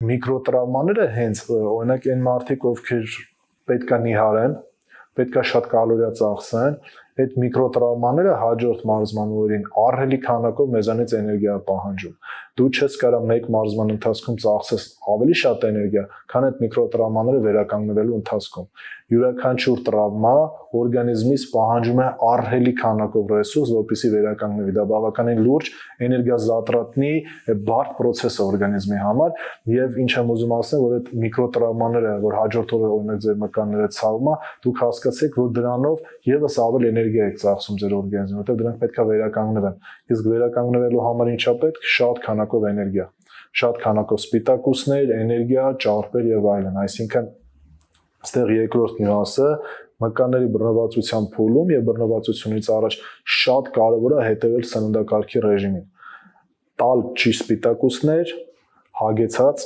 Միկրոտրավմաները հենց օրինակ այն մարդիկ, ովքեր պետքա նիհարեն, պետքա շատ կալորիա ծախսեն, այդ միկրոտրավմաները հաջորդ մարզման օրին ահռելի քանակով մեզանից էներգիա պահանջում։ Դու չես կարող մեկ մարզման ընթացքում ծախսես ավելի շատ էներգիա, քան այդ միկրոտրավմաները վերականգնվելու ընթացքում։ Յուրաքանչյուր տրավմա օրգանիզմից պահանջում է ահռելի քանակով ռեսուրս, որպեսզի վերականգնվի։ Դա բավականին լուրջ էներգիազատրատնի բարդ պրոցես է օրգանիզմի համար, եւ ինչ եմ ուզում ասել, որ այդ միկրոտրավմաները, որ հաջորդ օրը օրինակ ձեր մկանները ցավում է, դուք հասկացեք, որ դրանով եւս ավելի էներգիա եք ծախսում ձեր օրգանիզմին, որտեղ դրանք պետքա վերականգնվեն։ Իսկ վերականգնվելու համար ինչա պետք? Շատ քանակով էներգիա, շատ քանակով սպիտակուցներ, էներգիա, ճարպեր եւ այլն։ Այսինքն այստեղ երկրորդ նյուանսը մկանների բռնվածության փուլում եւ բռնվածությունից առաջ շատ կարեւոր է հետեւել սննդակարգի ռեժիմին։ Տալ ճիշտ սպիտակուցներ, հագեցած